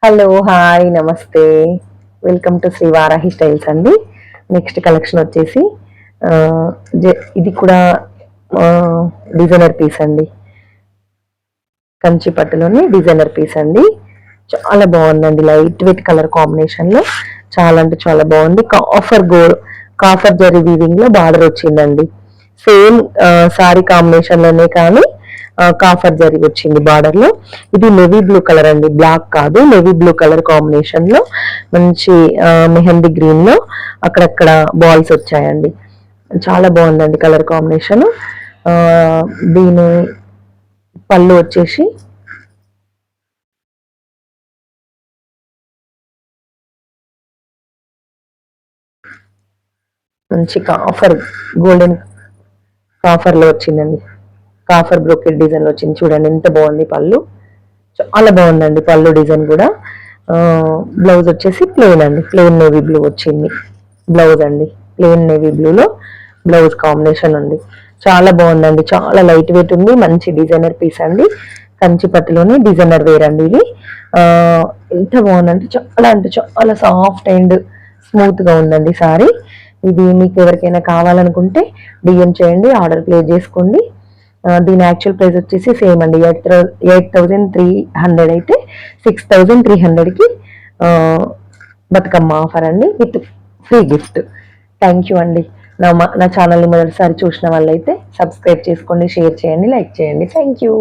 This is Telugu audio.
హలో హాయ్ నమస్తే. Welcome to Shri Varahi styles అండి. నెక్స్ట్ కలెక్షన్ వచ్చేసి ఆ, ఇది కూడా డిజైనర్ పీస్ అండి. కంచి పట్టులోని డిజైనర్ పీస్ అండి. చాలా బాగుందండి. లైట్ వెయిట్ కలర్ కాంబినేషన్ లో చాలా అంటే చాలా బాగుంది. కాఫర్ జరీ వీవింగ్ లో బార్డర్ వచ్చిందండి. సేమ్ సారీ కాంబినేషన్ లోనే కానీ కాఫర్ జరీ వచ్చింది బార్డర్ లో. ఇది నెవీ బ్లూ కలర్ అండి, బ్లాక్ కాదు, నెవీ బ్లూ కలర్ కాంబినేషన్ లో మంచి మెహందీ గ్రీన్ లో అక్కడక్కడ బాల్స్ వచ్చాయండి. చాలా బాగుందండి కలర్ కాంబినేషన్. దీని పళ్ళు వచ్చేసి మంచి గోల్డెన్ కాఫర్ లో వచ్చిందండి. కాఫర్ బ్రోకెట్ డిజైన్ లో వచ్చింది. చూడండి ఎంత బాగుంది పళ్ళు. చాలా బాగుందండి పళ్ళు డిజైన్ కూడా. బ్లౌజ్ వచ్చేసి ప్లెయిన్ అండి, ప్లెయిన్ నేవీ బ్లూ వచ్చింది బ్లౌజ్ అండి. ప్లెయిన్ నేవీ బ్లూలో బ్లౌజ్ కాంబినేషన్ ఉంది. చాలా బాగుందండి, చాలా లైట్ వెయిట్ ఉంది. మంచి డిజైనర్ పీస్ అండి. కంచి పట్టులోని డిజైనర్ వేర్ అండి ఇది. ఆ ఎంత బాగుందంటే అంటే చాలా సాఫ్ట్ అండ్ స్మూత్ గా ఉందండి సారీ. ఇది మీకు ఎవరికైనా కావాలనుకుంటే డిఎం చేయండి, ఆర్డర్ ప్లేస్ చేసుకోండి. దీని యాక్చువల్ ప్రైస్ వచ్చేసి సేమ్ అండి, 8,300 అయితే 6,300కి బతుకమ్మ ఆఫర్ అండి, with free gift. Thank you అండి. నా ఛానల్ని మొదటిసారి చూసిన వాళ్ళైతే సబ్స్క్రైబ్ చేసుకోండి, షేర్ చేయండి, లైక్ చేయండి. Thank you.